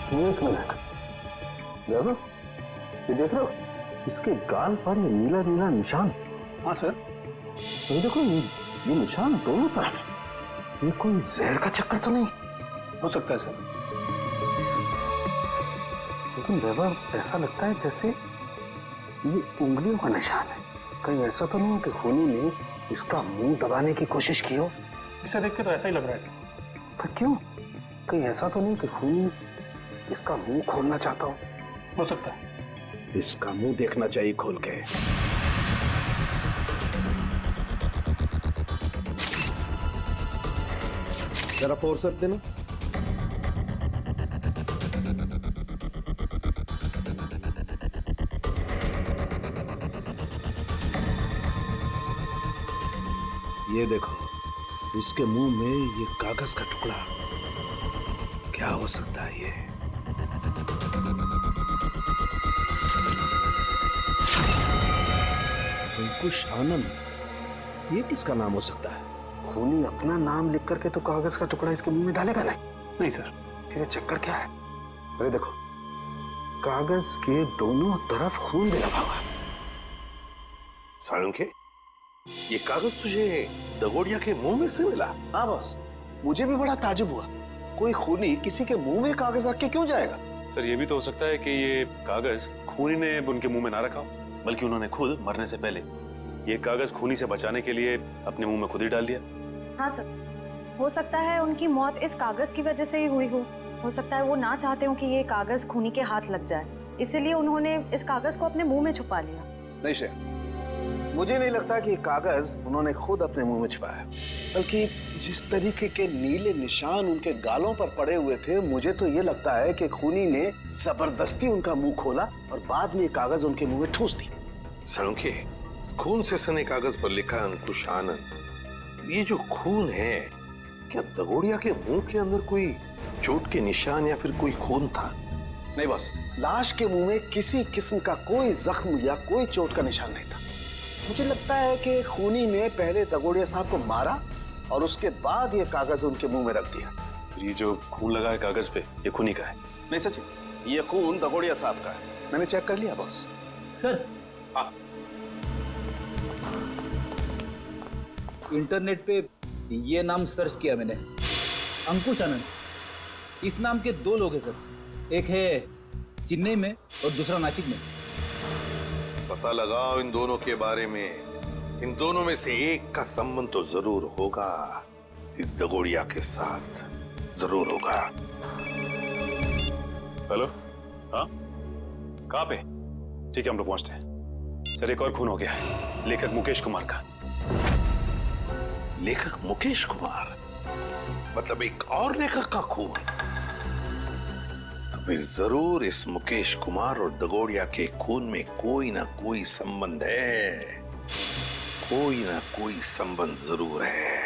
एक मिनट देखो, ये देख रहे हो इसके गाल पर ये नीला नीला निशान। हाँ सर। ये देखो ये निशान दोनों तरफ। ये कोई जहर का चक्कर तो नहीं हो सकता है सर, लेकिन वैभव ऐसा लगता है जैसे ये उंगलियों का निशान है। कहीं ऐसा तो नहीं है कि खूनी ने इसका मुंह दबाने की कोशिश की हो? इसे देख के तो ऐसा ही लग रहा है सर। पर क्यों? कहीं ऐसा तो नहीं कि खूनी इसका मुंह खोलना चाहता हो सकता है। इसका मुंह देखना चाहिए खोल के। जरा फोर्स देना। ये देखो, इसके मुंह में ये कागज का टुकड़ा, क्या हो सकता है ये? अंकुश आनंद, ये किसका नाम हो सकता है? खूनी अपना नाम लिख करके तो कागज का टुकड़ा इसके मुंह में डालेगा नहीं सर। फिर ये चक्कर क्या है? अरे देखो, कागज के दोनों तरफ खून भी लगा हुआ है। साळुंखे, ये कागज तुझे दगोड़िया के मुंह में से मिला? हाँ बॉस, मुझे भी बड़ा ताजुब हुआ। कोई खूनी किसी के मुंह में कागज रख के क्यों जाएगा? सर ये भी तो हो सकता है कि ये कागज खूनी ने उनके मुंह में ना रखा हो, बल्कि उन्होंने खुद मरने से पहले ये कागज खूनी से बचाने के लिए अपने मुंह में खुद ही डाल दिया। हाँ सर, हो सकता है उनकी मौत इस कागज की वजह से ही हुई हो सकता है वो ना चाहते हो कि ये कागज खूनी के हाथ लग जाए, इसीलिए उन्होंने इस कागज को अपने मुंह में छुपा लिया। नहीं श्रेया, मुझे नहीं लगता कि कागज उन्होंने खुद अपने मुंह में छुपाया, बल्कि जिस तरीके के नीले निशान उनके गालों पर पड़े हुए थे, मुझे तो ये लगता है कि खूनी ने जबरदस्ती उनका मुंह खोला और बाद में ये कागज उनके मुंह में ठूस दी। साळुंखे, खून से सने कागज पर लिखा अंकुश आनंद। ये जो खून है, क्या दगोड़िया के मुंह के अंदर कोई चोट के निशान या फिर कोई खून था? नहीं बस, लाश के मुंह में किसी किस्म का कोई जख्म या कोई चोट का निशान नहीं था। मुझे लगता है कि खूनी ने पहले दगोड़िया साहब को मारा और उसके बाद ये कागज उनके मुंह में रख दिया। ये जो खून लगा है कागज पे, ये खूनी का है? नहीं सचिन, ये खून दगोड़िया साहब का है। मैंने चेक कर लिया बॉस। सर, हाँ। इंटरनेट पे ये नाम सर्च किया मैंने, अंकुश आनंद। इस नाम के दो लोग हैं सर, एक है चेन्नई में और दूसरा नासिक में। पता लगाओ इन दोनों के बारे में। इन दोनों में से एक का संबंध तो जरूर होगा, इस दगोड़िया के साथ जरूर होगा। हेलो, हाँ, कहाँ पे? ठीक है, हम लोग पहुंचते हैं। सर एक और खून हो गया है, लेखक मुकेश कुमार का। लेखक मुकेश कुमार? मतलब एक और लेखक का खून? तो फिर जरूर इस मुकेश कुमार और दगोड़िया के खून में कोई ना कोई संबंध है, कोई ना कोई संबंध जरूर है।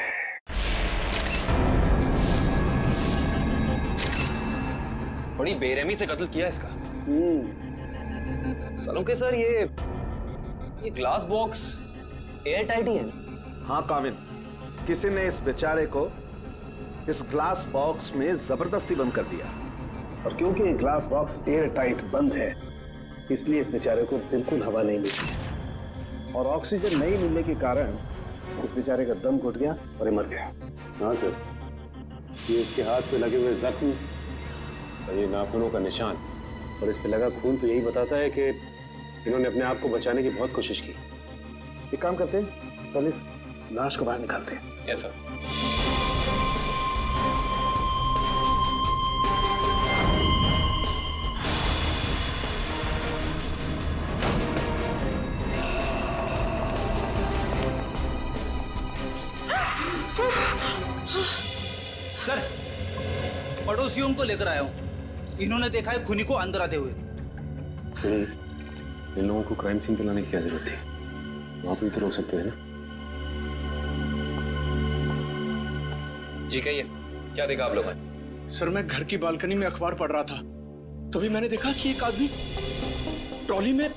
बड़ी बेरहमी से कत्ल किया इसका। साळुंखे सर, ये ग्लास बॉक्स एयर टाइट ही है ना? हाँ काविन, किसी ने इस बेचारे को इस ग्लास बॉक्स में जबरदस्ती बंद कर दिया, और क्योंकि ये ग्लास बॉक्स एयर टाइट बंद है, इसलिए इस बेचारे को बिल्कुल हवा नहीं मिली, और ऑक्सीजन नहीं मिलने के कारण इस बेचारे का दम घुट गया और ये मर गया। हाँ सर, ये इसके हाथ पे लगे हुए जख्म और ये नाखूनों का निशान और इस पे लगा खून तो यही बताता है कि इन्होंने अपने आप को बचाने की बहुत कोशिश की। एक काम करते हैं, पहले इस लाश को बाहर निकालते हैं। Yes sir. सर, पड़ोसियों को लेकर आया हूँ। इन्होंने देखा है खूनी को अंदर आते हुए। इन लोगों को क्राइम सीन पे लाने की क्या जरूरत थी? वहां पर भी तो रोक सकते थे ना? जी कहिए, क्या देखा आप लोगों ने? सर मैं घर की बालकनी में अखबार पढ़ रहा था, तभी मैंने देखा कि एक आदमी ट्रॉली में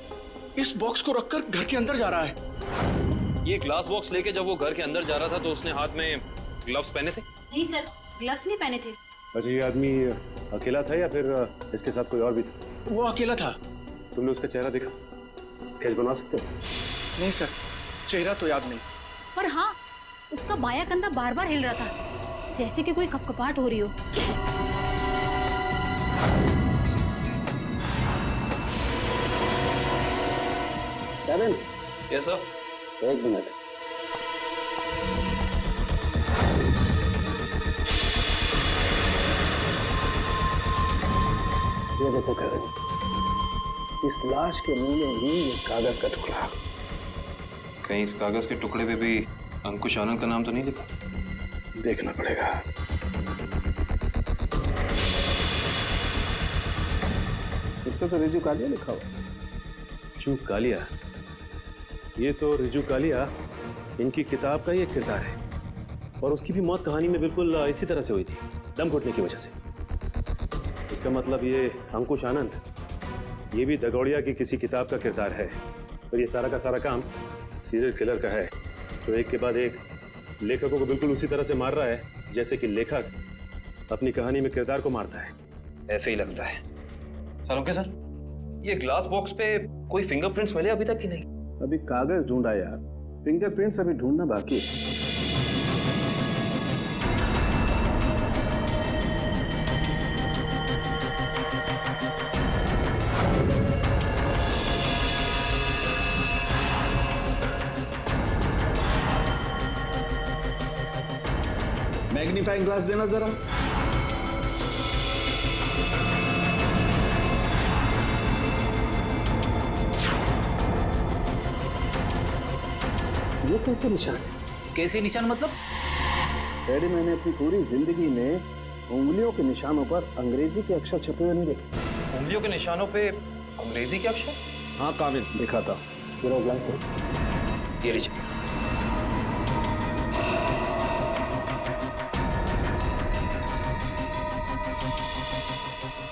इस बॉक्स को रखकर घर के अंदर जा रहा है। ये ग्लास बॉक्स लेके जब वो घर के अंदर जा रहा था तो उसने हाथ में ग्लव्स पहने थे? नहीं सर, ग्लव्स नहीं पहने थे। अच्छा, ये आदमी अकेला था या फिर इसके साथ कोई और भी था? वो अकेला था। तुमने उसका चेहरा देखा? स्केच बना सकते हो? नहीं सर, चेहरा तो याद नहीं। पर हाँ, उसका बायां कंधा बार बार हिल रहा था, जैसे कि कोई कपकपाहट हो रही हो। Kevin, yes sir. एक मिनट। ये देखो केविन, इस लाश के मुंह में ही एक कागज का टुकड़ा। कहीं इस कागज के टुकड़े पे भी अंकुश आनंद का नाम तो नहीं लिखा? देखना पड़ेगा। इस पे तो रिजू कालिया लिखा हुआ। रिजू कालिया? ये तो रिजू कालिया इनकी किताब का ही एक किरदार है, और उसकी भी मौत कहानी में बिल्कुल इसी तरह से हुई थी, दम घुटने की वजह से। इसका मतलब ये अंकुश आनंद, ये भी दगोड़िया की किसी किताब का किरदार है, और ये सारा का सारा काम सीरियल किलर का है, तो एक के बाद एक लेखकों को बिल्कुल उसी तरह से मार रहा है जैसे कि लेखक अपनी कहानी में किरदार को मारता है। ऐसे ही लगता है। सर ओके सर, ये ग्लास बॉक्स पे कोई फिंगरप्रिंट्स मिले अभी तक कि नहीं? अभी कागज ढूंढा यार, फिंगरप्रिंट्स अभी ढूंढना बाकी है। मैग्नीफाइंग ग्लास देना जरा। ये कैसे निशान है? कैसे निशान मतलब? डैडी, मैंने अपनी पूरी जिंदगी में उंगलियों के निशानों पर अंग्रेजी के अक्षर छपे हुए नहीं देखे। उंगलियों के निशानों पे अंग्रेजी के अक्षर? हाँ काविन, देखा था। पूरा ग्लास दे। ये लीजिए।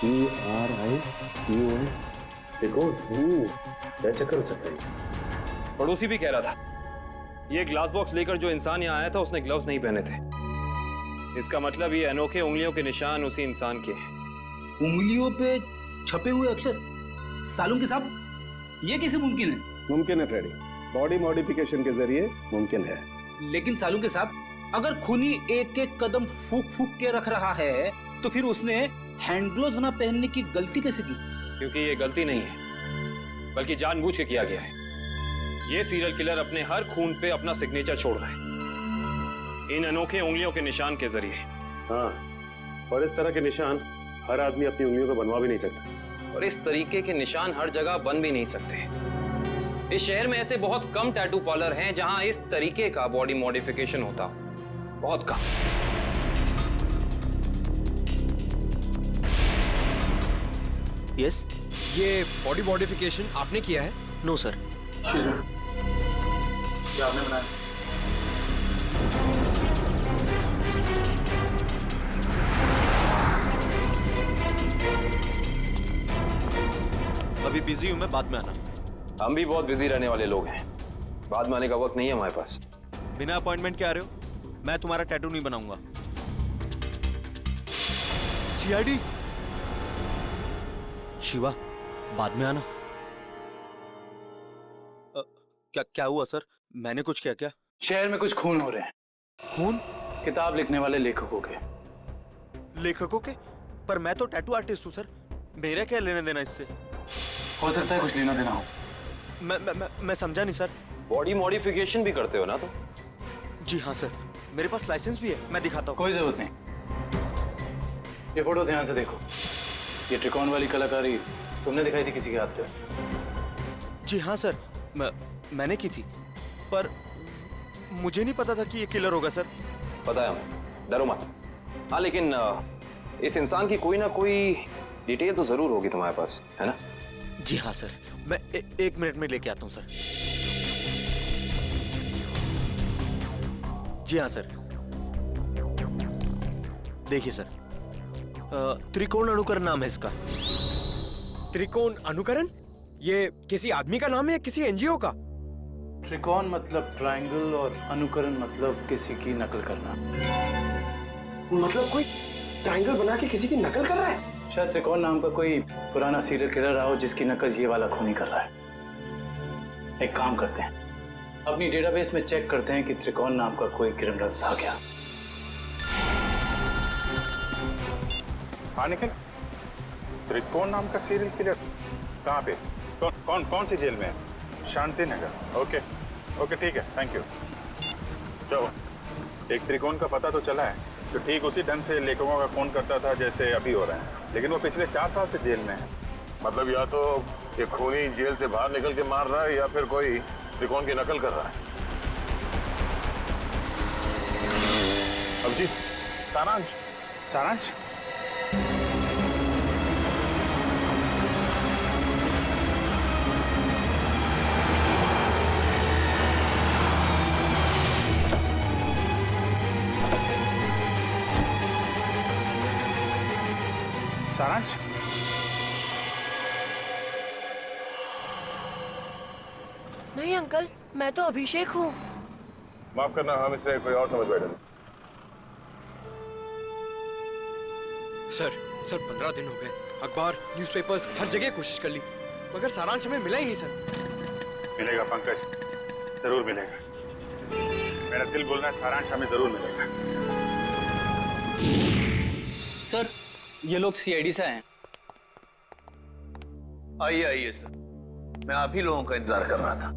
ERIUN। देखो, कैसे कर सकते हैं? पड़ोसी भी कह रहा था, ये ग्लास बॉक्स लेकर जो इंसान यहाँ आया था उसने ग्लव्स नहीं पहने थे। इसका मतलब ये अनोखे उंगलियों के निशान उसी इंसान के हैं। उंगलियों पे छपे हुए अक्षर? सालून के साहब, ये कैसे मुमकिन है? मुमकिन है फ्रेडी, बॉडी मॉडिफिकेशन के जरिए मुमकिन है। लेकिन सालून के साहब, अगर खूनी एक एक कदम फूक फूक के रख रहा है तो फिर उसने हैंड ग्लोव्स ना पहनने की गलती कैसे की? क्योंकि ये गलती नहीं है, बल्कि जानबूझ के किया गया है। ये सीरियल किलर अपने हर खून पे अपना सिग्नेचर छोड़ रहा है, इन अनोखे उंगलियों के निशान के जरिए। हाँ, और इस तरह के निशान हर आदमी अपनी उंगलियों पर बनवा भी नहीं सकता। और इस तरीके के निशान हर जगह बन भी नहीं सकते। इस शहर में ऐसे बहुत कम टैटू पार्लर हैं जहां इस तरीके का बॉडी मॉडिफिकेशन होता हो, बहुत कम। यस, ये बॉडी मॉडिफिकेशन आपने किया है? No sir. क्या आपने बनाया? अभी बिजी हूं मैं, बाद में आना। हम भी बहुत बिजी रहने वाले लोग हैं, बाद में आने का वक्त नहीं है हमारे पास। बिना अपॉइंटमेंट के आ रहे हो? मैं तुम्हारा टैटू नहीं बनाऊंगा। सीआईडी शिवा, बाद में आना। क्या हुआ सर? मैंने कुछ किया क्या? शहर में कुछ खून हो रहे हैं। खून? किताब लिखने वाले लेखकों के। लेखकों के? पर मैं तो टैटू आर्टिस्ट हूँ सर, मेरा क्या लेना देना इससे? हो सकता है कुछ लेना देना हो। मैं समझा नहीं सर। बॉडी मॉडिफिकेशन भी करते हो ना तुम? जी हाँ सर, मेरे पास लाइसेंस भी है, मैं दिखाता हूँ। कोई जरूरत नहीं। ये फोटो ध्यान से देखो। ये त्रिकोण वाली कलाकारी तुमने दिखाई थी किसी के हाथ पे? जी हाँ सर, मैंने की थी, पर मुझे नहीं पता था कि ये किलर होगा सर। पता है हमें, डरो मत। हाँ, लेकिन इस इंसान की कोई ना कोई डिटेल तो जरूर होगी तुम्हारे पास, है ना? जी हाँ सर, मैं एक मिनट में लेके आता हूँ सर। जी हाँ सर, देखिए सर, त्रिकोण अनुकरण नाम है इसका। त्रिकोण अनुकरण? ये किसी आदमी का नाम है या किसी एनजीओ का? त्रिकोण मतलब ट्रायंगल और अनुकरण मतलब किसी की नकल करना। मतलब कोई ट्रायंगल बना के किसी की नकल कर रहा है। शायद त्रिकोण नाम का कोई पुराना सीरियल किलर रहा हो जिसकी नकल ये वाला खूनी कर रहा है। एक काम करते हैं, अपनी डेटाबेस में चेक करते हैं कि त्रिकोण नाम का कोई क्रिमिनल था क्या। हाँ निखिल, त्रिकोण नाम का सीरियल किलर कहाँ पे? कौन सी जेल में है? शांति नगर। ओके ओके ठीक है, थैंक यू। चलो, एक त्रिकोण का पता तो चला है जो ठीक उसी ढंग से लेखकों का खून करता था जैसे अभी हो रहा है, लेकिन वो पिछले 4 साल से जेल में है। मतलब या तो ये खूनी जेल से बाहर निकल के मार रहा है या फिर कोई त्रिकोण की नकल कर रहा है। अभिजीत, सारांश सारांश, नहीं अंकल, मैं तो अभिषेक हूँ। माफ करना, हम इसे कोई और समझ बैठे थे। सर 15 दिन हो गए, अखबार, न्यूज़पेपर्स, हर जगह कोशिश कर ली, मगर सारांश हमें मिला ही नहीं सर। मिलेगा पंकज, जरूर मिलेगा। मेरा दिल बोल रहा है सारांश हमें जरूर मिलेगा। सर, ये लोग सीआईडी से आए हैं। आइए सर, मैं आप ही लोगों का इंतजार कर रहा था।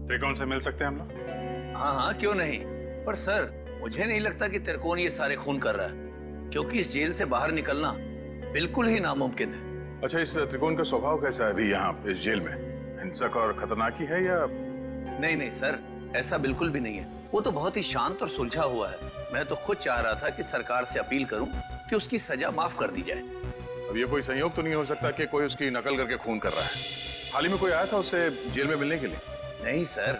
त्रिकोण से मिल सकते हैं हम लोग? हाँ, क्यों नहीं। पर सर, मुझे नहीं लगता कि त्रिकोण ये सारे खून कर रहा है, क्योंकि इस जेल से बाहर निकलना बिल्कुल ही नामुमकिन है। अच्छा, इस त्रिकोण का स्वभाव कैसा है अभी यहाँ इस जेल में? हिंसक और खतरनाक ही है या? नहीं सर, ऐसा बिल्कुल भी नहीं है। वो तो बहुत ही शांत और सुलझा हुआ है। मैं तो खुद चाह रहा था कि सरकार से अपील करूं कि उसकी सजा माफ कर दी जाए। अब ये कोई संयोग तो नहीं हो सकता कि कोई उसकी नकल करके खून कर रहा है? हाल ही में कोई आया था उससे जेल में मिलने के लिए? नहीं सर,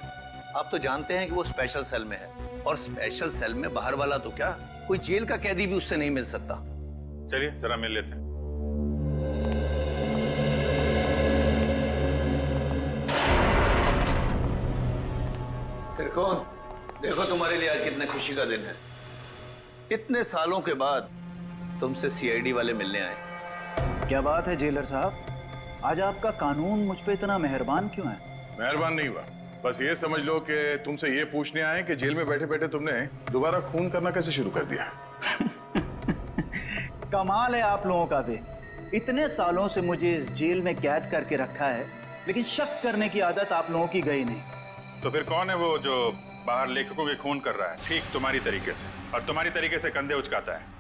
आप तो जानते हैं कि वो स्पेशल सेल में है, और स्पेशल सेल में बाहर वाला तो क्या, कोई जेल का कैदी भी उससे नहीं मिल सकता। चलिए जरा मिल लेते हैं। त्रिकोण, देखो तुम्हारे लिए आज कितने खुशी का दिन है। इतने सालों के बाद तुमसे सीआईडी वाले मिलने आए। क्या बात है जेलर साहब, आज आपका कानून मुझ पे इतना मेहरबान क्यों है? मेहरबान नहीं हुआ, बस ये समझ लो कि तुमसे ये पूछने आए कि जेल में बैठे बैठे तुमने दोबारा खून करना कैसे शुरू कर दिया। कमाल है आप लोगों का भी। इतने सालों से मुझे इस जेल में कैद करके रखा है, लेकिन शक करने की आदत आप लोगों की गई नहीं। तो फिर कौन है वो जो बाहर लेखकों के खून कर रहा है ठीक तुम्हारी तरीके से, और तुम्हारी तरीके से कंधे उचकाता है?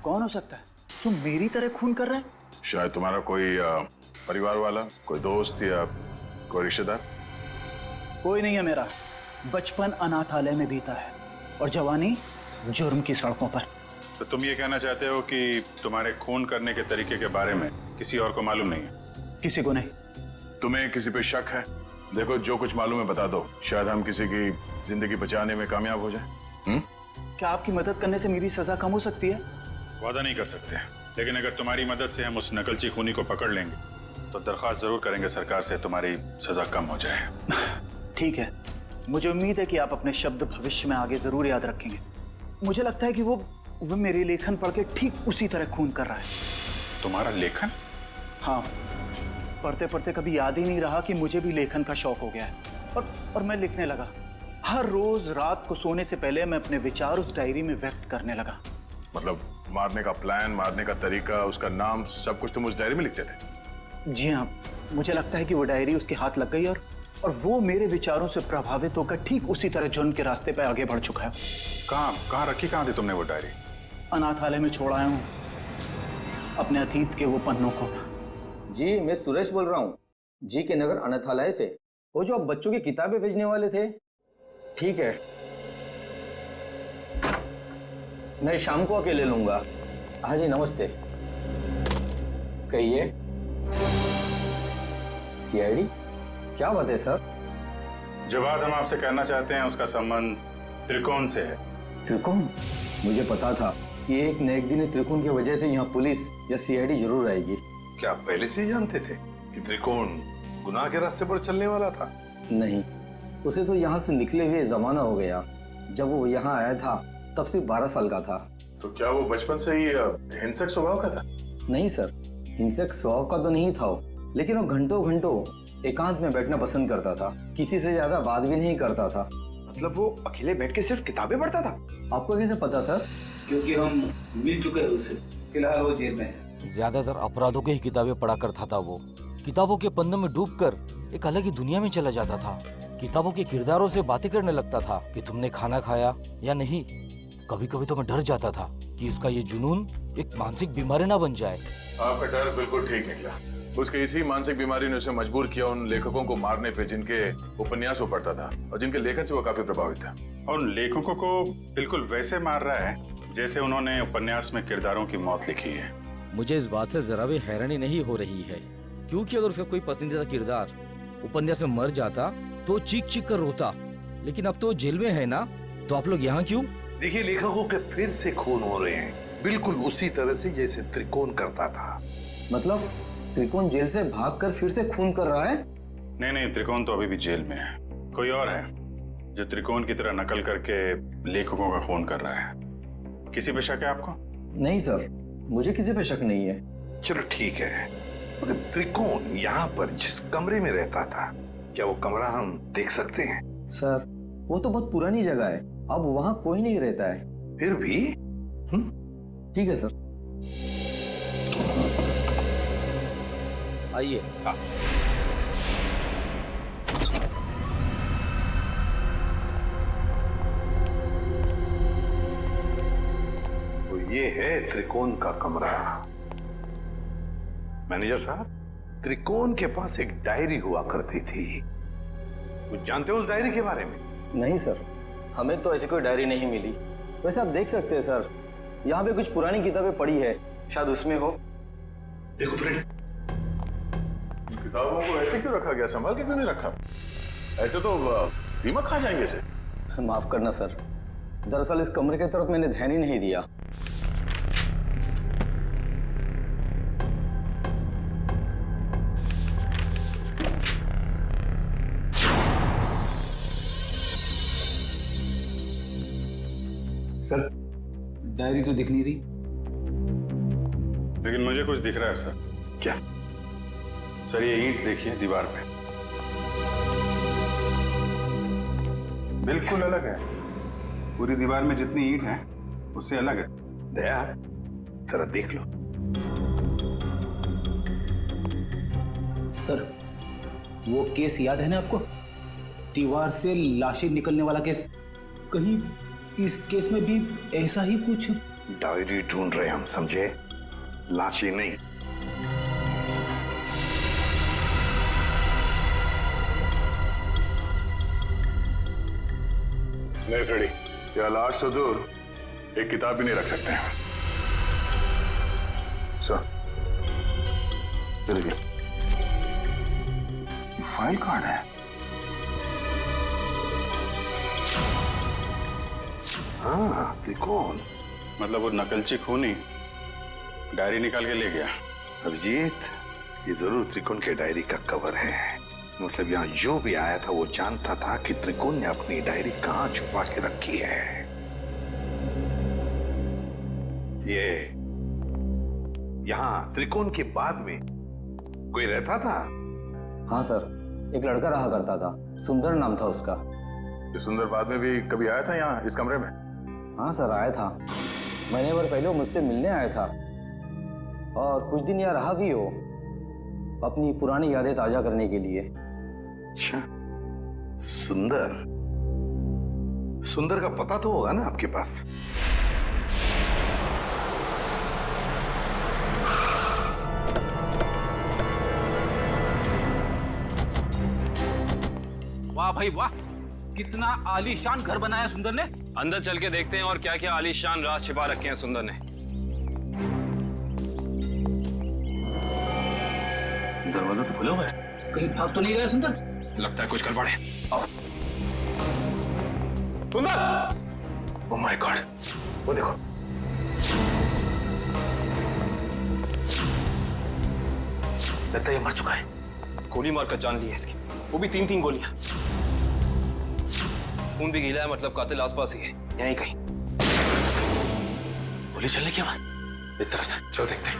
कौन हो सकता है जो मेरी तरह खून कर रहा है? शायद तुम्हारा कोई परिवार वाला, कोई दोस्त या कोई रिश्तेदार। कोई नहीं है मेरा। बचपन अनाथालय में बीता है और जवानी जुर्म की सड़कों पर। तो तुम ये कहना चाहते हो कि तुम्हारे खून करने के तरीके के बारे में किसी और को मालूम नहीं है? किसी को नहीं। तुम्हें किसी पे शक है? देखो, जो कुछ मालूम है बता दो, शायद हम किसी की जिंदगी बचाने में कामयाब हो जाए। क्या आपकी मदद करने से मेरी सजा कम हो सकती है? वादा नहीं कर सकते, लेकिन अगर तुम्हारी मदद से हम उस नकलची खूनी को पकड़ लेंगे तो दरख्वास्त जरूर करेंगे सरकार से तुम्हारी सजा कम हो जाए। ठीक है, मुझे उम्मीद है कि आप अपने शब्द भविष्य में आगे जरूर याद रखेंगे। मुझे लगता है कि वो मेरे लेखन पढ़ के ठीक उसी तरह खून कर रहा है। तुम्हारा लेखन? हाँ, पढ़ते पढ़ते कभी याद ही नहीं रहा कि मुझे भी लेखन का शौक हो गया है, और मैं लिखने लगा। हर रोज रात को सोने से पहले मैं अपने विचार उस डायरी में व्यक्त करने लगा। मतलब मारने का प्लान, मारने का तरीका, उसका नाम, सब कुछ तुम उस डायरी में लिखते थे? जी हाँ, मुझे लगता है कि वो डायरी उसके हाथ लग गई और वो मेरे विचारों से प्रभावित होकर ठीक उसी तरह जुर्म के रास्ते पर आगे बढ़ चुका है। कहाँ रखी कहाँ थी तुमने वो डायरी? अनाथालय में छोड़ आया हूँ अपने अतीत के वो पन्नों को। जी, मैं सुरेश बोल रहा हूँ, जी के नगर अनाथालय से। वो जो आप बच्चों की किताबें भेजने वाले थे। ठीक है, मैं शाम को आके ले लूंगा। हाँ जी, नमस्ते। कहिए। सीआईडी? क्या बात है सर? जो बात हम आपसे कहना चाहते हैं उसका संबंध त्रिकोण से है। त्रिकोण? मुझे पता था कि एक न एक दिन त्रिकोण की वजह से यहाँ पुलिस या सीआईडी जरूर आएगी। क्या आप पहले से ही जानते थे कि त्रिकोण गुनाह के रास्ते पर चलने वाला था? नहीं, उसे तो यहाँ से निकले हुए जमाना हो गया। जब वो यहाँ आया था तब सिर्फ 12 साल का था। तो क्या वो बचपन से ही हिंसक स्वभाव का था? नहीं सर, हिंसक स्वभाव का तो नहीं था वो, लेकिन वो घंटों घंटों एकांत में बैठना पसंद करता था। किसी से ज्यादा बात भी नहीं करता था। मतलब वो अकेले बैठ के सिर्फ किताबें पढ़ता था? आपको कैसे पता सर? क्योंकि हम मिल चुके हैं उससे। फिलहाल वो जेल में है। ज्यादातर अपराधों की ही किताबें पढ़ा करता था वो। किताबों के पन्नों में डूबकर एक अलग ही दुनिया में चला जाता था। किताबों के किरदारों से बातें करने लगता था कि तुमने खाना खाया या नहीं। कभी कभी तो मैं डर जाता था कि उसका ये जुनून एक मानसिक बीमारी ना बन जाए। आपका डर बिल्कुल ठीक निकला। उसके इसी मानसिक बीमारी ने उसे मजबूर किया उन लेखकों को मारने पे जिनके उपन्यास वो पढ़ता था और जिनके लेखन से वो काफी प्रभावित था। और उन लेखकों को बिल्कुल वैसे मार रहा है जैसे उन्होंने उपन्यास में किरदारों की मौत लिखी है। मुझे इस बात से जरा भी हैरानी नहीं हो रही है, क्योंकि अगर उसका कोई पसंदीदा किरदार उपन्यास में मर जाता तो चीख चीख कर रोता, लेकिन अब तो जेल में है ना, तो आप लोग यहाँ क्यों? देखिए, लेखकों के फिर से खून हो रहे हैं, बिल्कुल उसी तरह से जैसे त्रिकोण करता था। मतलब त्रिकोण जेल से भागकर फिर से खून कर रहा है? नहीं, त्रिकोण तो अभी भी जेल में है। कोई और है जो त्रिकोण की तरह नकल करके लेखकों का खून कर रहा है। किसी पे शक है आपको? नहीं सर, मुझे किसी पे शक नहीं है। चलो ठीक है, मगर त्रिकोण यहाँ पर जिस कमरे में रहता था, क्या वो कमरा हम देख सकते हैं? सर, वो तो बहुत पुरानी जगह है, अब वहाँ कोई नहीं रहता है। फिर भी ठीक है सर, आइए। तो ये है त्रिकोण का कमरा। मैनेजर साहब, त्रिकोण के पास एक डायरी हुआ करती थी, कुछ जानते हो उस डायरी के बारे में? नहीं सर, हमें तो ऐसी कोई डायरी नहीं मिली। वैसे आप देख सकते हैं सर, यहाँ पे कुछ पुरानी किताबें पड़ी है, शायद उसमें हो। देखो फ्रेंड, किताबों को ऐसे क्यों रखा गया? संभाल के क्यों नहीं रखा? ऐसे तो दीमक खा जाएंगे इसे। माफ करना सर, दरअसल इस कमरे की तरफ मैंने ध्यान ही नहीं दिया। सर, डायरी तो दिख नहीं रही। लेकिन मुझे कुछ दिख रहा है सर। क्या? सर, ये ईंट देखिए दीवार पे, बिल्कुल अलग है। पूरी दीवार में जितनी ईंट है उससे अलग है। दया, जरा देख लो। सर, वो केस याद है ना आपको? दीवार से लाशें निकलने वाला केस। कहीं इस केस में भी ऐसा ही कुछ? डायरी ढूंढ रहे हम, समझे? लाशें नहीं। नहीं फ्रेडी, या लाश तो दूर, एक किताब भी नहीं रख सकते हैं। सर, फाइल कहाँ है? हाँ, त्रिकोण। मतलब वो नकलची खूनी डायरी निकाल के ले गया। अभिजीत, ये जरूर त्रिकोण के डायरी का कवर है। मतलब यहाँ जो भी आया था वो जानता था कि त्रिकोण ने अपनी डायरी कहाँ छुपा के रखी है। ये यहाँ त्रिकोण के बाद में कोई रहता था? हाँ सर, एक लड़का रहा करता था, सुंदर नाम था उसका। ये सुंदर बाद में भी कभी आया था यहाँ इस कमरे में? हाँ सर, आया था। महीने भर पहले वो मुझसे मिलने आया था और कुछ दिन यहाँ रहा भी हो, अपनी पुरानी यादें ताजा करने के लिए। अच्छा, सुंदर। सुंदर का पता तो होगा ना आपके पास? वाह भाई वाह, कितना आलीशान घर बनाया सुंदर ने। अंदर चल के देखते हैं और क्या क्या आलीशान राज छिपा रखे हैं सुंदर ने। दरवाजा तो खुला हुआ है, कहीं भाग तो नहीं रहा सुंदर? लगता है कुछ कर पड़े। सुंदर! ओह माय गॉड, वो देखो। लगता है ये मर चुका है। गोली मारकर जान ली है इसकी, वो भी 3-3 गोलियां। खून भी गीला है, मतलब कातिल आसपास ही है, यहीं कहीं। गोली चलने की आवाज इस तरफ से, चलो देखते हैं।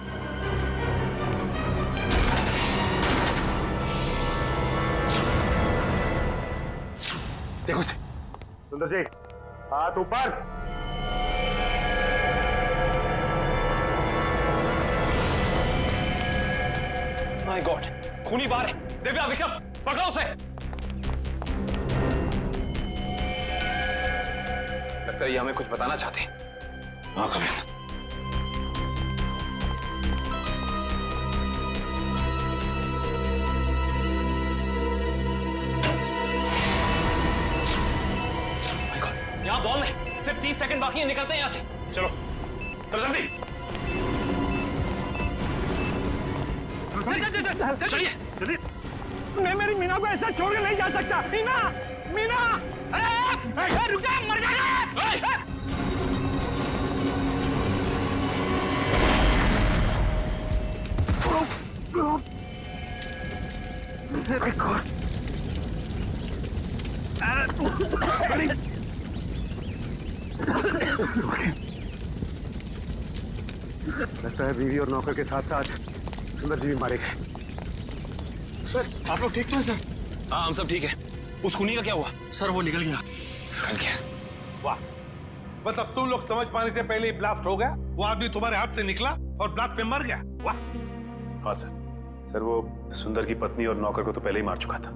देखो से। सुंदर जी, हाथ ऊपर। माय गॉड, खूनी बाहर है। दिव्या, ऋषभ, पकड़ो उसे। लगता है ये हमें कुछ बताना चाहते हैं। हाँ कवित। यहाँ बॉम्ब है, सिर्फ 30 सेकंड बाकी है, निकलते हैं यहाँ से। चलो जल्दी। चलिए जल्दी। मैं मेरी मीना को ऐसा छोड़ के नहीं जा सकता। मीना, मीना, अरे रुक जा, मर जाएगा। लगता है बीवी और नौकर के साथ साथ सुंदर जी भी मारे गए। सर, आप लोग ठीक तो हैं सर? हाँ, हम सब ठीक है। उस खूनी का क्या हुआ? सर, वो निकल गया। निकल गया? वाह, मतलब तुम लोग समझ पाने से पहले ही ब्लास्ट हो गया। वो आदमी तुम्हारे हाथ से निकला और ब्लास्ट में मर गया। वाह। हाँ सर, वो सुंदर की पत्नी और नौकर को तो पहले ही मार चुका था।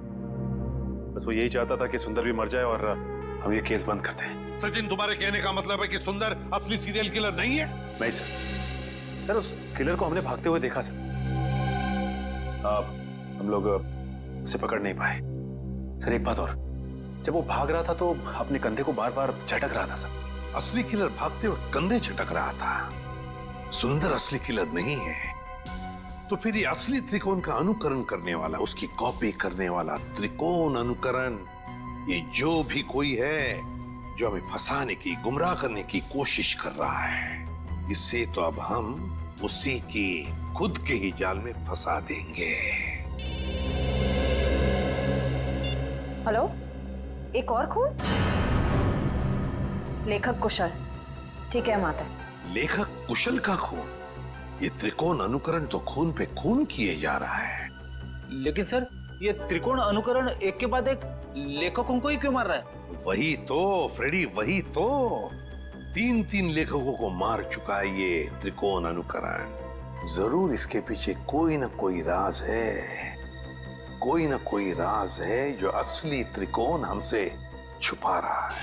बस वो यही चाहता था कि सुंदर भी मर जाए और हम ये केस बंद करते हैं। सचिन, तुम्हारे कहने का मतलब है कि सुंदर असली सीरियल किलर नहीं है? नहीं सर, उस किलर को हमने भागते हुए देखा सर। हम लोग उसे पकड़ नहीं पाए। सर एक बात और, जब वो भाग रहा था तो अपने कंधे को बार बार झटक रहा था सर। असली किलर भागते हुए कंधे झटक रहा था। सुंदर असली किलर नहीं है। तो फिर ये असली त्रिकोण का अनुकरण करने वाला, उसकी कॉपी करने वाला त्रिकोण अनुकरण, ये जो भी कोई है जो हमें फंसाने की, गुमराह करने की कोशिश कर रहा है, इससे तो अब हम उसी की खुद के ही जाल में फंसा देंगे। हेलो, एक और खून? लेखक कुशल। ठीक है माता। लेखक कुशल का खून? ये त्रिकोण अनुकरण तो खून पे खून किए जा रहा है। लेकिन सर, ये त्रिकोण अनुकरण एक के बाद एक लेखकों को ही क्यों मार रहा है? वही तो फ्रेडी, वही तो 3 लेखकों को मार चुका है ये त्रिकोण अनुकरण। जरूर इसके पीछे कोई ना कोई राज है, कोई ना कोई राज है जो असली त्रिकोण हमसे छुपा रहा है।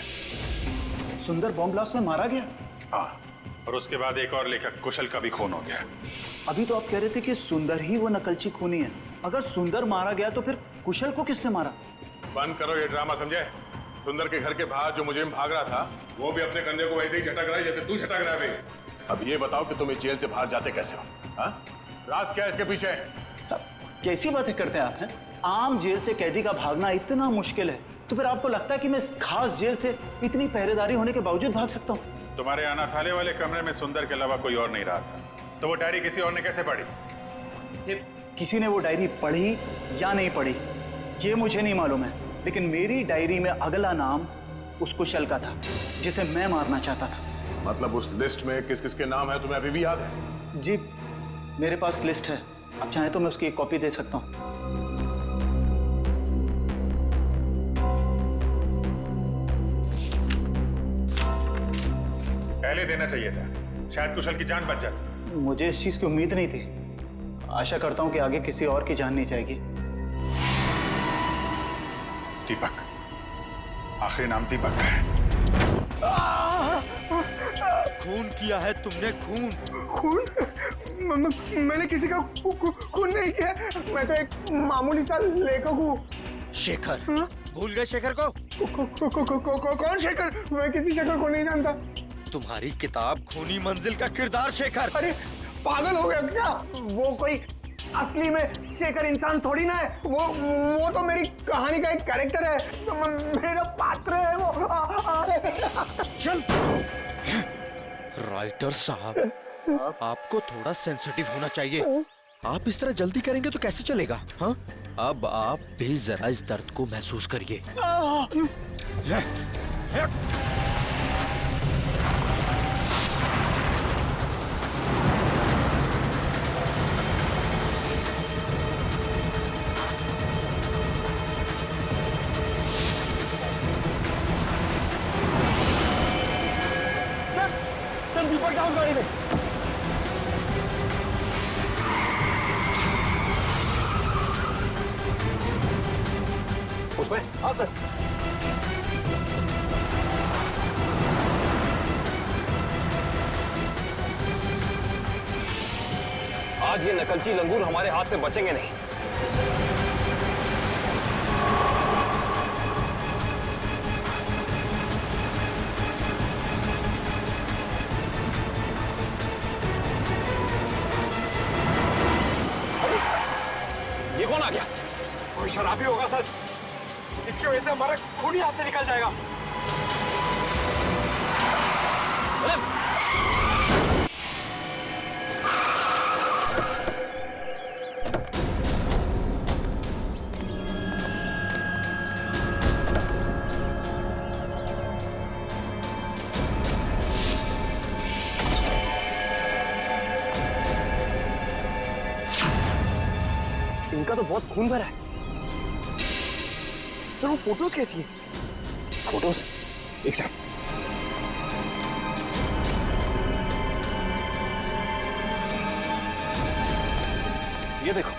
सुंदर बॉम्ब ब्लास्ट में मारा गया? हाँ, और उसके बाद एक और लेखक कुशल का भी खून हो गया। अभी तो आप कह रहे थे कि सुंदर ही वो नकलची खूनी है। अगर सुंदर मारा गया तो फिर कुशल को किसने मारा? बंद करो ये ड्रामा, समझे? सुंदर के घर के बाहर जो मुजरिम भाग रहा था, वो भी अपने कंधे को वैसे ही झटक रहा है जैसे तू झटक रहा है। अब ये बताओ कि तुम इस जेल से बाहर जाते कैसे हो? हाँ? राज क्या है इसके पीछे? साहब, कैसी बातें करते हैं आप? हैं? आम जेल से कैदी का भागना इतना मुश्किल है, तो फिर आपको लगता है कि मैं इस खास जेल से इतनी पहरेदारी होने के बावजूद भाग सकता हूँ? तुम्हारे अनाथालय वाले कमरे में सुंदर के अलावा कोई और नहीं रहा था, तो वो डायरी किसी और ने कैसे पढ़ी? किसी ने वो डायरी पढ़ी या नहीं पढ़ी ये मुझे नहीं मालूम है, लेकिन मेरी डायरी में अगला नाम उस कुशल का था जिसे मैं मारना चाहता था। मतलब उस लिस्ट में किस किस के नाम है तुम्हें अभी भी याद है? जी, मेरे पास लिस्ट है। आप चाहें तो मैं उसकी एक कॉपी दे सकता हूँ। पहले देना चाहिए था, शायद कुशल की जान बच जाती। मुझे इस चीज की उम्मीद नहीं थी। आशा करता हूँ कि आगे किसी और की जान नहीं जाएगी। दीपक, आखिरी नाम दीपक है। खून किया है तुमने, खून। मैंने किसी का खून नहीं किया। मैं तो एक मामूली सा लेखक हूँ। शेखर? भूल गए शेखर को? कौन शेखर? मैं किसी शेखर को नहीं जानता। तुम्हारी किताब खूनी मंजिल का किरदार शेखर। अरे पागल हो गया क्या? वो कोई असली में शेखर इंसान थोड़ी ना है। वो तो मेरी कहानी का एक कैरेक्टर है, मेरा पात्र है वो। चल राइटर साहब, आपको थोड़ा सेंसिटिव होना चाहिए। आप इस तरह जल्दी करेंगे तो कैसे चलेगा? हाँ, अब आप भी जरा इस दर्द को महसूस करिए। सर दीपक का उस गाड़ी में। उसमें? हाँ सर। आज ये नकलची लंगूर हमारे हाथ से बचेंगे नहीं। ये कौन आ गया? कोई शराबी होगा सर, इसकी वजह से हमारा खून ही हाथ से निकल जाएगा। इनका तो बहुत खून भरा है। सर वो फोटोज कैसी है? फोटोज एक सेकंड। ये देखो,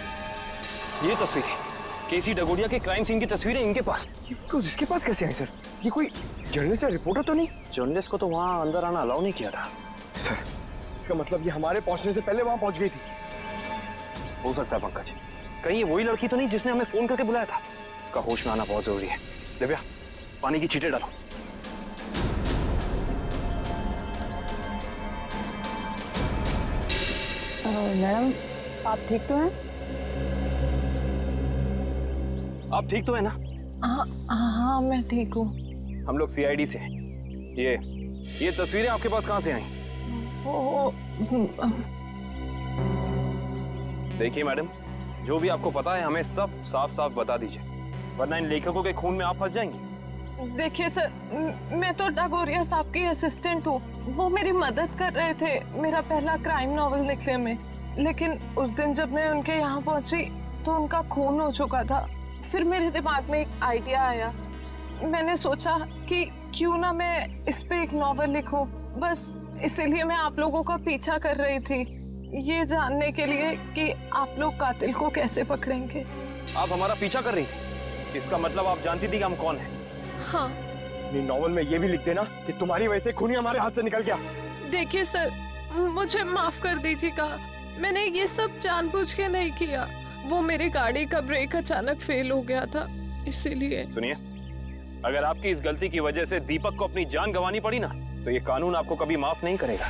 ये तस्वीरें केसी डगोडिया के क्राइम सीन की तस्वीरें इनके पास। ये फोटोज इसके पास कैसे आई सर? ये कोई जर्नलिस्ट या रिपोर्टर तो नहीं? जर्नलिस्ट को तो वहां अंदर आना अलाउ नहीं किया था। सर इसका मतलब ये हमारे पहुंचने से पहले वहां पहुंच गई थी। हो सकता है पंकज, कहीं ये वही लड़की तो नहीं जिसने हमें फोन करके बुलाया था। इसका होश में आना बहुत जरूरी है। दिव्या, पानी की छींटे डालो। मैडम आप ठीक तो हैं? आप ठीक तो है ना? हाँ मैं ठीक हूँ। हम लोग सीआईडी से। ये तस्वीरें आपके पास कहाँ से आई? देखिए मैडम, जो भी आपको पता है हमें सब साफ साफ बता दीजिए, वरना इन लेखकों के खून में आप फंस जाएंगी। देखिए सर, मैं तो डगोरिया साहब की असिस्टेंट हूँ। वो मेरी मदद कर रहे थे मेरा पहला क्राइम नॉवल लिखने में, लेकिन उस दिन जब मैं उनके यहाँ पहुंची तो उनका खून हो चुका था। फिर मेरे दिमाग में एक आइडिया आया। मैंने सोचा कि क्यों ना मैं इस पे एक नॉवल लिखूं। बस इसीलिए मैं आप लोगों का पीछा कर रही थी, ये जानने के लिए कि आप लोग कातिल को कैसे पकड़ेंगे। आप हमारा पीछा कर रही थी, इसका मतलब आप जानती थी कि हम कौन हैं। हाँ। नॉवल में ये भी लिख देना कि तुम्हारी वजह से खून ही हमारे हाथ से निकल गया। देखिए सर, मुझे माफ कर दीजिएगा, मैंने ये सब जानबूझ के नहीं किया। वो मेरी गाड़ी का ब्रेक अचानक फेल हो गया था, इसीलिए। सुनिए, अगर आपकी इस गलती की वजह से दीपक को अपनी जान गंवानी पड़ी ना, तो ये कानून आपको कभी माफ नहीं करेगा।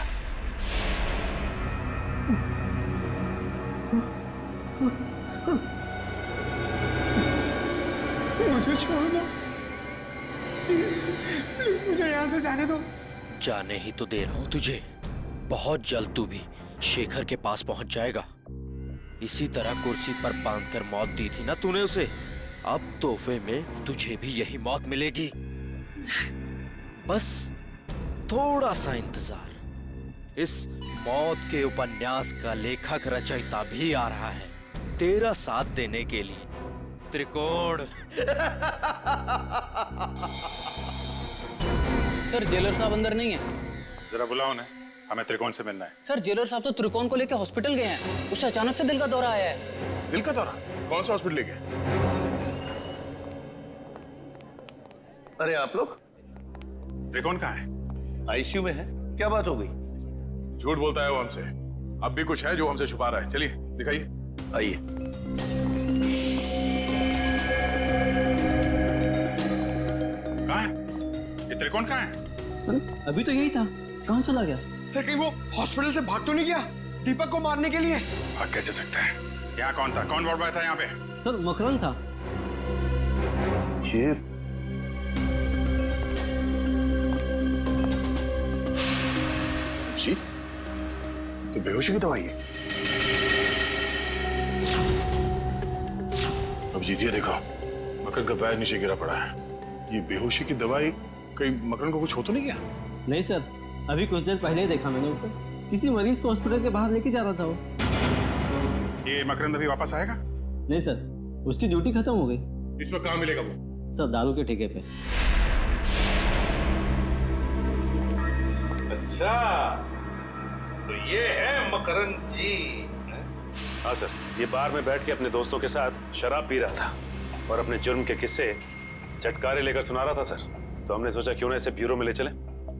मुझे छोड़ दो प्लीज, प्लीज मुझे यहाँ से जाने दो। जाने ही तो दे रहा हूँ तुझे। बहुत जल्द तू भी शेखर के पास पहुंच जाएगा। इसी तरह कुर्सी पर बांधकर मौत दी थी ना तूने उसे, अब तोहफे में तुझे भी यही मौत मिलेगी। बस थोड़ा सा इंतजार। इस मौत के उपन्यास का लेखक रचयिता भी आ रहा है तेरा साथ देने के लिए। त्रिकोण। सर जेलर साहब अंदर नहीं है। जरा बुलाओ उन्हें, हमें त्रिकोण से मिलना है। सर जेलर साहब तो त्रिकोण को लेकर हॉस्पिटल गए हैं, उससे अचानक से दिल का दौरा आया है। दिल का दौरा? कौन सा हॉस्पिटल ले गए? अरे आप लोग? त्रिकोण कहाँ है? आईसीयू में है। क्या बात हो गई? झूठ बोलता है वो हमसे। अब भी कुछ है जो हमसे छुपा रहा है। चलिए दिखाइए। आइए। कहाँ है ये त्रिकोण? कहाँ है? अभी तो यही था, कहाँ चला गया? सर कहीं वो हॉस्पिटल से भाग तो नहीं गया दीपक को मारने के लिए? भाग कैसे सकता है? यहाँ कौन था? कौन वार्ड बॉय था यहाँ पे? सर मकरंद था। ये जीत तो बेहोशी की दवाई है। अब जीत ये देखो, मकरंद का पैर नीचे गिरा पड़ा है। ये बेहोशी की दवाई कहीं मकरंद को कुछ हो तो नहीं गया? नहीं सर, अभी कुछ देर पहले ही देखा मैंने उसे, किसी मरीज को हॉस्पिटल के बाहर लेके जा रहा था वो। ये मकरंद अभी वापस आएगा? नहीं सर, उसकी ड्यूटी खत्म हो गई। इस वक्त कहाँ मिलेगा वो? सर दारू के ठेके पे। अच्छा, तो ये है मकरंद जी। हाँ सर, ये बार में बैठ के अपने दोस्तों के साथ शराब पी रहा था और अपने जुर्म के किस्से चटकारे लेकर सुना रहा था सर। तो हमने सोचा क्यों ना इसे ब्यूरो में ले चलें,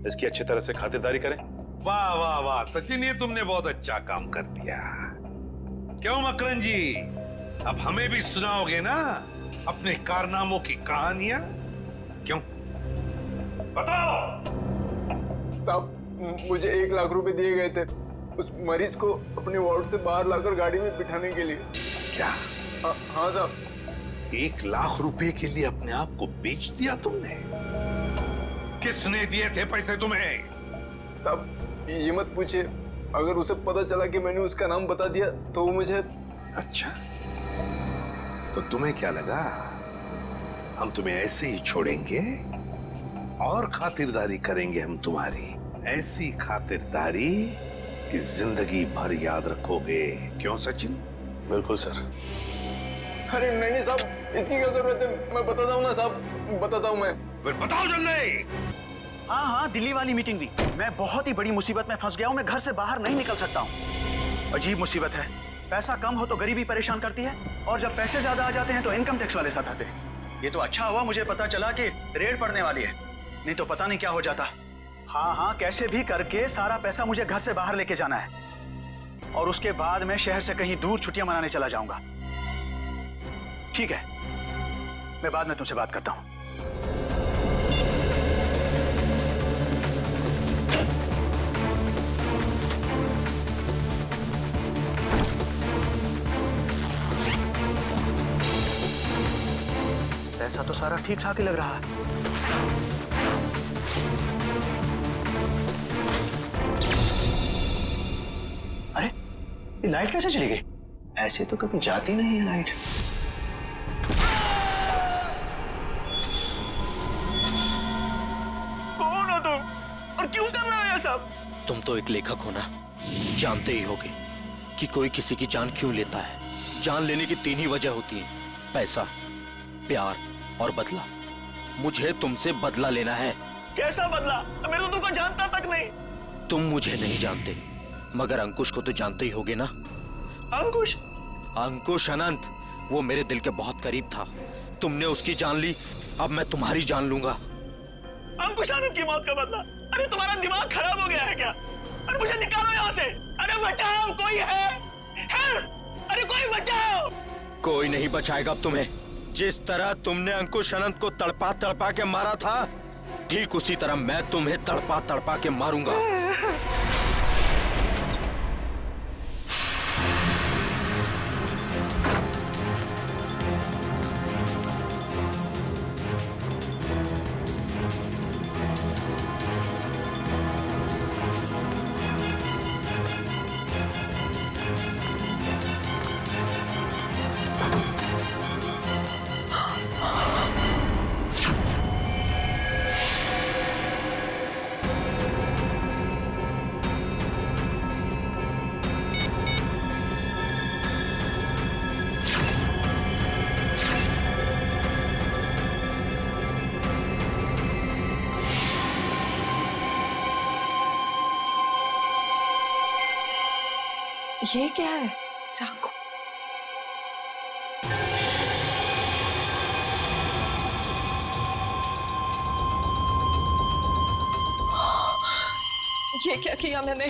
इसकी अच्छी तरह से खातिरदारी करें। वाह वाह वाह सचिन, ये तुमने बहुत अच्छा काम कर दिया। क्यों मकरंद जी, अब हमें भी सुनाओगे ना अपने कारनामों की कहानियां? क्यों, बताओ। साहब, मुझे 1 लाख रुपए दिए गए थे उस मरीज को अपने वार्ड से बाहर लाकर गाड़ी में बिठाने के लिए। क्या? हाँ साहब। 1 लाख रुपए के लिए अपने आप को बेच दिया तुमने? किसने दिए थे पैसे तुम्हें? साहब ये मत पूछिए, अगर उसे पता चला कि मैंने उसका नाम बता दिया तो वो मुझे। अच्छा, तो तुम्हें क्या लगा हम तुम्हें ऐसे ही छोड़ेंगे? और खातिरदारी करेंगे हम तुम्हारी, ऐसी खातिरदारी कि जिंदगी भर याद रखोगे। क्यों सचिन? बिल्कुल सर। अरे नहीं साहब, इसकी क्या जरूरत है, मैं बताता हूँ ना साहब, बताता हूँ मैं। फिर बताओ जल्दी। हाँ, दिल्ली वाली मीटिंग भी। मैं बहुत ही बड़ी मुसीबत में फंस गया हूँ, मैं घर से बाहर नहीं निकल सकता हूँ। अजीब मुसीबत है, पैसा कम हो तो गरीबी परेशान करती है, और जब पैसे ज्यादा आ जाते हैं तो इनकम टैक्स वाले साथ आते हैं। ये तो अच्छा हुआ मुझे पता चला कि रेड पड़ने वाली है, नहीं तो पता नहीं क्या हो जाता। हाँ, कैसे भी करके सारा पैसा मुझे घर से बाहर लेके जाना है, और उसके बाद मैं शहर से कहीं दूर छुट्टियां मनाने चला जाऊंगा। ठीक है, मैं बाद में तुमसे बात करता हूं। पैसा तो सारा ठीक ठाक ही लग रहा है। अरे, ये लाइट कैसे चली गई? ऐसे तो कभी जाती नहीं है लाइट। कौन हो तुम और क्यों कर रहे हो ये सब? तुम तो एक लेखक हो ना, जानते ही होगे कि कोई किसी की जान क्यों लेता है। जान लेने की 3 ही वजह होती है, पैसा, प्यार और बदला। मुझे तुमसे बदला लेना है। कैसा बदला? मैं तो तुमको जानता तक नहीं। तुम मुझे नहीं जानते, मगर अंकुश को तो जानते ही होगे ना। अंकुश? अंकुश अनंत, वो मेरे दिल के बहुत करीब था। तुमने उसकी जान ली, अब मैं तुम्हारी जान लूंगा। अंकुश अनंत की मौत का बदला? अरे तुम्हारा दिमाग खराब हो गया है क्या? अरे मुझे निकालो यहाँ से। अरे बचाओ, कोई है? अरे कोई बचाओ। कोई नहीं बचाएगा अब तुम्हें। जिस तरह तुमने अंकुश अनंत को तड़पा तड़पा के मारा था, ठीक उसी तरह मैं तुम्हें तड़पा तड़पा के मारूंगा। ये क्या है? चाकू। ये क्या किया मैंने?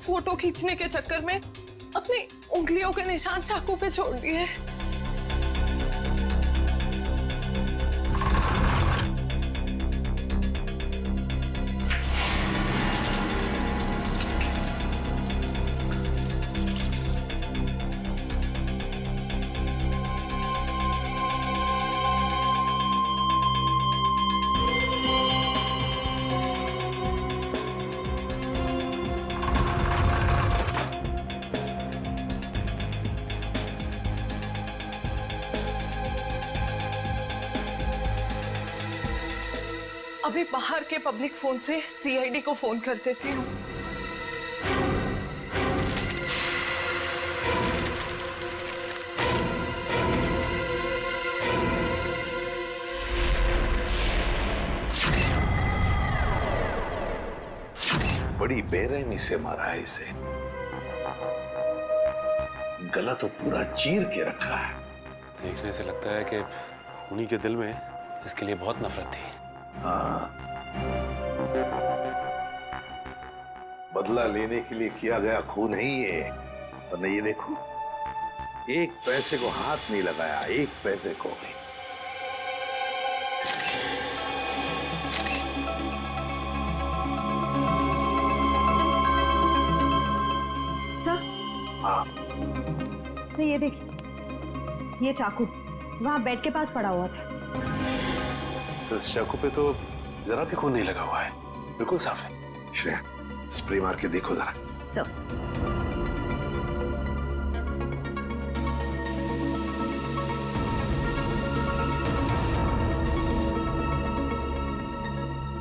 फोटो खींचने के चक्कर में अपनी उंगलियों के निशान चाकू पे छोड़ दिए। अभी बाहर के पब्लिक फोन से सीआईडी को फोन कर देती हूँ। बड़ी बेरहमी से मारा है इसे। गला तो पूरा चीर के रखा है। देखने से लगता है कि खूनी के दिल में इसके लिए बहुत नफरत थी। हाँ, बदला लेने के लिए किया गया खून है ये। और नहीं, ये देखो, एक पैसे को हाथ नहीं लगाया, एक पैसे को भी। सर, हाँ, सर ये देखिए, ये चाकू वहां बेड के पास पड़ा हुआ था। सर इस चाकू पे तो जरा भी खून नहीं लगा हुआ है, बिल्कुल साफ है। श्रेया, स्प्रे मार के देखो जरा। सर,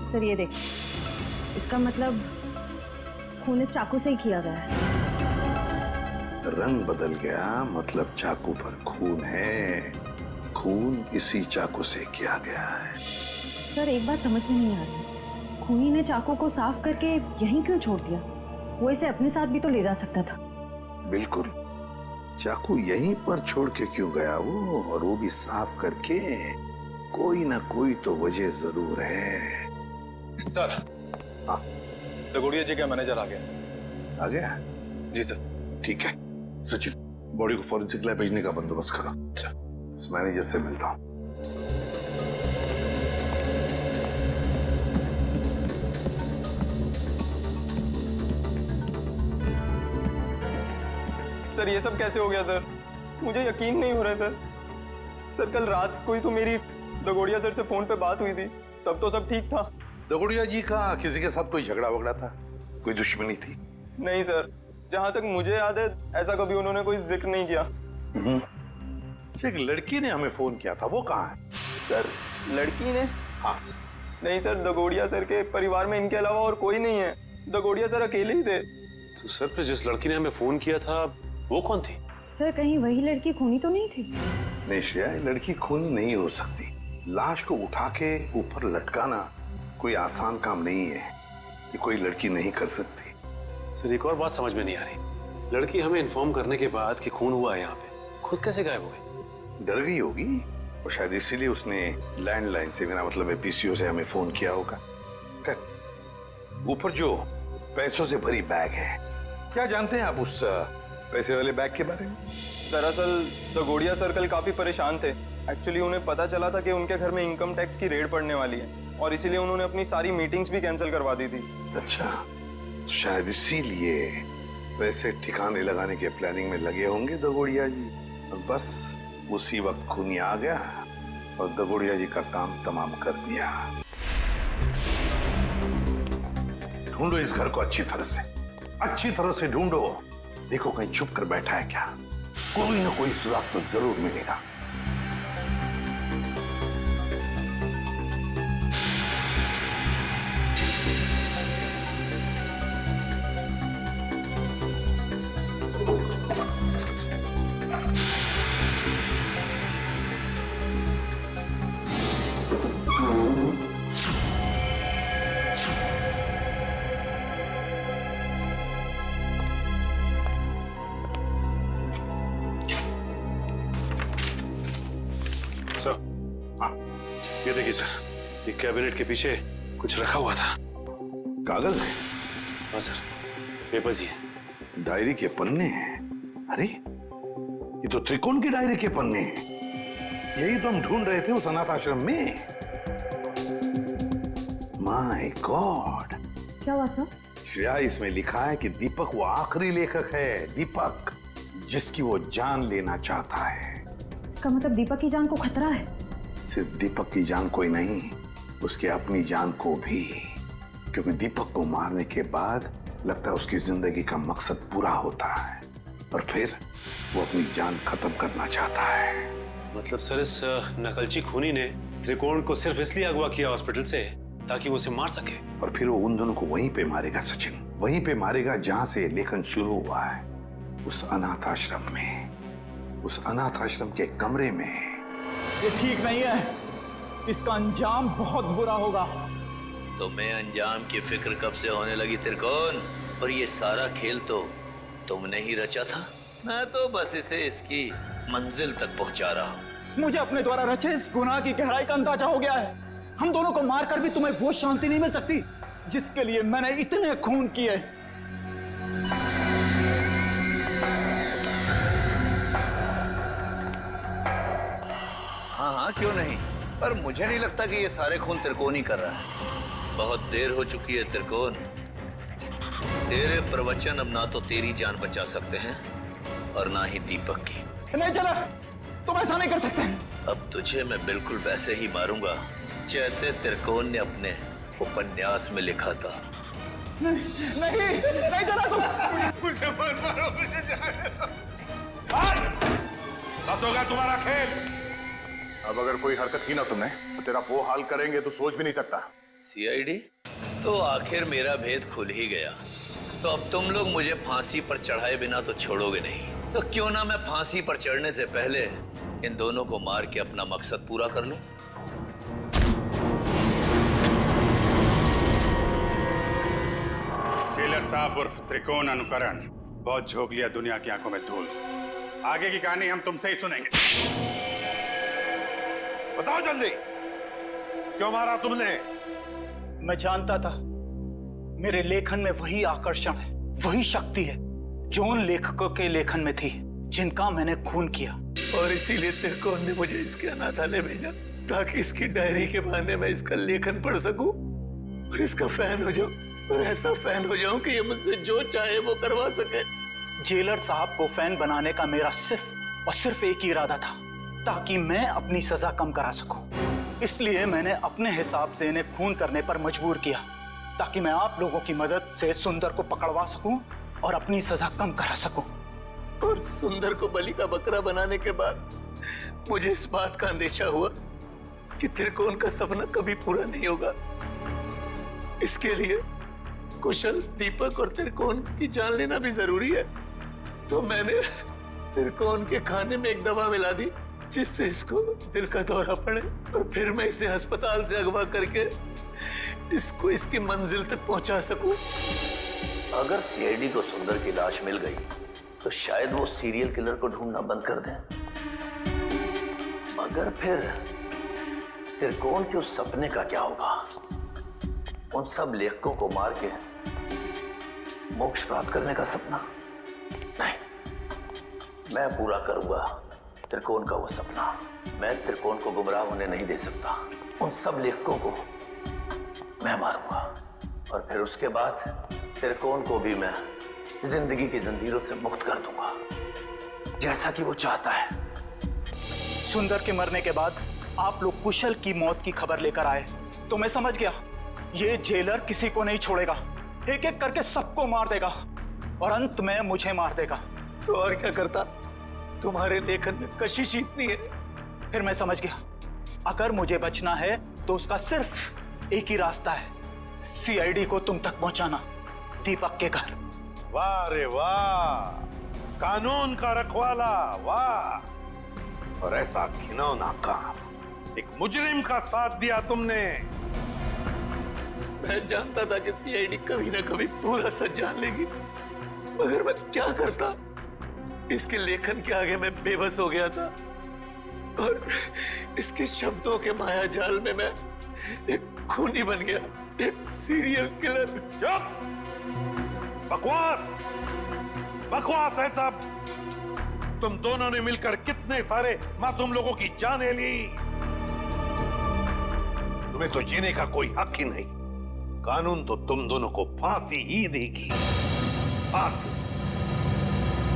सर ये देखिए, इसका मतलब खून इस चाकू से ही किया गया है। रंग बदल गया, मतलब चाकू पर खून है। खून इसी चाकू से किया गया है। सर एक बात समझ में नहीं आ रही, खूनी ने चाकू को साफ करके यहीं क्यों छोड़ दिया? वो इसे अपने साथ भी तो ले जा सकता था। बिल्कुल, चाकू यहीं पर छोड़ के क्यों गया वो, और वो भी साफ करके? कोई ना कोई तो वजह जरूर है। सर, हाँ, दगोड़िया जी का मैनेजर आ गया। आ गया? जी सर। ठीक है सचिन, बॉडी को फॉरेंसिक लैब भेजने का बंदोबस्त करो। अच्छा, इस मैनेजर से मिलता हूँ। सर ये सब कैसे हो गया सर? मुझे यकीन नहीं हो रहा है सर। सर कल रात को ही तो मेरी दगोड़िया सर से फोन पे बात हुई थी, तब तो सब ठीक था। दगोड़िया जी का किसी के साथ कोई झगड़ा वगड़ा था? कोई दुश्मनी थी? नहीं सर, जहां तक मुझे याद है ऐसा कभी उन्होंने कोई जिक्र नहीं किया। एक लड़की ने हमें फोन किया था, वो कहाँ है? सर लड़की ने? हाँ। नहीं सर, दगोड़िया सर के परिवार में इनके अलावा और कोई नहीं है। दगोड़िया सर अकेले ही थे। तो सर फिर जिस लड़की ने हमें फोन किया था वो कौन थी? सर कहीं वही लड़की खूनी तो नहीं थी? नहीं श्रेया, लड़की खूनी नहीं हो सकती। लाश को उठा के ऊपर लटकाना कोई आसान काम नहीं है, ये कोई लड़की नहीं कर सकती। सर एक और बात समझ में नहीं आ रही, लड़की हमें इन्फॉर्म करने के बाद कि खून हुआ है यहाँ पे, खुद कैसे गायब हो गई? डर गई होगी और शायद इसीलिए उसने लैंडलाइन से, मेरा मतलब है पीसीओ से हमें फोन किया होगा। ऊपर जो पैसों से भरी बैग है, क्या जानते हैं आप उस पैसे वाले बैग के बारे में? दरअसल दगोड़िया सर कल काफी परेशान थे। एक्चुअली उन्हें पता चला था कि उनके घर में इनकम टैक्स की रेड पड़ने वाली है और इसीलिए उन्होंने अपनी सारी मीटिंग्स भी कैंसिल करवा दी थी। अच्छा, तो शायद इसीलिए पैसे ठिकाने लगाने के प्लानिंग में लगे होंगे दगोड़िया जी। और बस उसी वक्त खूनी आ गया और दगोड़िया जी का काम तमाम कर दिया। ढूंढो इस घर को अच्छी तरह से ढूंढो। देखो कहीं छुप कर बैठा है क्या? कोई ना कोई सुराग तो जरूर मिलेगा। ये देखिए सर, ये कैबिनेट के पीछे कुछ रखा हुआ था। कागज है? हाँ सर, पेपर्स ही है। डायरी के पन्ने हैं? अरे ये तो त्रिकोण की डायरी के पन्ने हैं। यही तो हम ढूंढ रहे थे उस अनाथ आश्रम में। My God! क्या हुआ सर? श्रेया, इसमें लिखा है कि दीपक वो आखिरी लेखक है, दीपक जिसकी वो जान लेना चाहता है। इसका मतलब दीपक की जान को खतरा है? सिर्फ दीपक की जान को ही नहीं, उसकी अपनी जान को भी, क्योंकि दीपक को मारने के बाद लगता है उसकी जिंदगी का मकसद पूरा होता है और फिर वो अपनी जान खत्म करना चाहता है। मतलब सर इस नकलची खूनी ने त्रिकोण को सिर्फ इसलिए अगवा किया हॉस्पिटल से ताकि वो उसे मार सके, और फिर वो उन दोनों को वहीं पे मारेगा सचिन, वहीं पे मारेगा जहां से लेखन शुरू हुआ है, उस अनाथ आश्रम में, उस अनाथ आश्रम के कमरे में। ये ठीक नहीं है, इसका अंजाम बहुत बुरा होगा। तुम्हें अंजाम की फिक्र कब से होने लगी त्रिकोण? और ये सारा खेल तो तुमने ही रचा था। मैं तो बस इसे इसकी मंजिल तक पहुंचा रहा हूँ। मुझे अपने द्वारा रचे इस गुनाह की गहराई का अंदाजा हो गया है। हम दोनों को मारकर भी तुम्हें वो शांति नहीं मिल सकती जिसके लिए मैंने इतने खून किए। हाँ हाँ, क्यों नहीं, पर मुझे नहीं लगता कि ये सारे खून त्रिकोण ही कर रहा है। बहुत देर हो चुकी है त्रिकोण। तेरे प्रवचन अब ना तो तेरी जान बचा सकते हैं और ना ही दीपक की। नहीं चला, तुम ऐसा नहीं कर सकते। अब तुझे मैं बिल्कुल वैसे ही मारूंगा जैसे त्रिकोण ने अपने उपन्यास में लिखा था। नहीं चला तुम। मुझे मत मारो, मुझे जाने दो। बस हो गया तुम्हारा खेल। अब अगर कोई हरकत की ना तुमने तो तेरा वो हाल करेंगे तो सोच भी नहीं सकता। सीआईडी, तो आखिर मेरा भेद खुल ही गया। तो अब तुम लोग मुझे फांसी पर चढ़ाए बिना तो छोड़ोगे नहीं। तो क्यों ना मैं फांसी पर चढ़ने से पहले इन दोनों को मार के अपना मकसद पूरा कर लूं। जेलर साहब उर्फ त्रिकोण अनुकरण बहुत झोंक लिया दुनिया की आंखों में धूल। आगे की कहानी हम तुमसे ही सुनेंगे। बताओ जल्दी, क्यों मारा तुमने? मैं जानता था मेरे लेखन में वही आकर्षण है, वही शक्ति है जो उन लेखकों के लेखन में थी जिनका मैंने खून किया। और इसीलिए त्रिकोण ने मुझे इसके अनाथालय भेजा ताकि इसकी डायरी के बहाने मैं इसका लेखन पढ़ सकूं और इसका फैन हो जाऊं, और ऐसा फैन हो जाऊं कि ये मुझसे जो चाहे वो करवा सके। जेलर साहब को फैन बनाने का मेरा सिर्फ और सिर्फ एक ही इरादा था, ताकि मैं अपनी सजा कम करा सकूं। इसलिए मैंने अपने हिसाब से इन्हें खून करने पर मजबूर किया, ताकि मैं आप लोगों की मदद से सुंदर को पकड़वा सकूं और अपनी सजा कम करा सकूं। और सुंदर को बलि का बकरा बनाने के बाद मुझे इस बात का अंदेशा हुआ कि त्रिकोण का सपना कभी पूरा नहीं होगा। इसके लिए कुशल, दीपक और त्रिकोण की जान लेना भी जरूरी है। तो मैंने त्रिकोण के खाने में एक दवा मिला दी जिससे इसको दिल का दौरा पड़े, और फिर मैं इसे अस्पताल से अगवा करके इसको इसकी मंजिल तक पहुंचा सकूं। अगर सीआईडी को सुंदर की लाश मिल गई तो शायद वो सीरियल किलर को ढूंढना बंद कर दें, मगर फिर त्रिकोण के उस सपने का क्या होगा? उन सब लेखकों को मार के मोक्ष प्राप्त करने का सपना? नहीं, मैं पूरा करूंगा त्रिकोण का वो सपना। मैं त्रिकोण को गुमराह होने नहीं दे सकता। उन सब लेखकों को मैं मारूंगा, और फिर उसके बाद त्रिकोण को भी मैं जिंदगी की जंजीरों से मुक्त कर दूंगा, जैसा कि वो चाहता है। सुंदर के मरने के बाद आप लोग कुशल की मौत की खबर लेकर आए, तो मैं समझ गया ये जेलर किसी को नहीं छोड़ेगा, एक एक करके सबको मार देगा और अंत में मुझे मार देगा। तो और क्या करता? तुम्हारे लेखन में कशिश इतनी है। फिर मैं समझ गया, अगर मुझे बचना है तो उसका सिर्फ एक ही रास्ता है, सीआईडी को तुम तक पहुंचाना, दीपक के घर। वाह रे वाह, कानून का रखवाला, वाह। और ऐसा घिनौना काम, एक मुजरिम का साथ दिया तुमने। मैं जानता था कि सीआईडी कभी ना कभी पूरा सच जान लेगी, मगर मैं क्या करता? इसके लेखन के आगे मैं बेबस हो गया था, और इसके शब्दों के माया जाल में मैं एक खूनी बन गया, एक सीरियल किलर। चुप! बकवास, बकवास है सब। तुम दोनों ने मिलकर कितने सारे मासूम लोगों की जानें ली। तुम्हें तो जीने का कोई हक ही नहीं। कानून तो तुम दोनों को फांसी ही देगी, फांसी।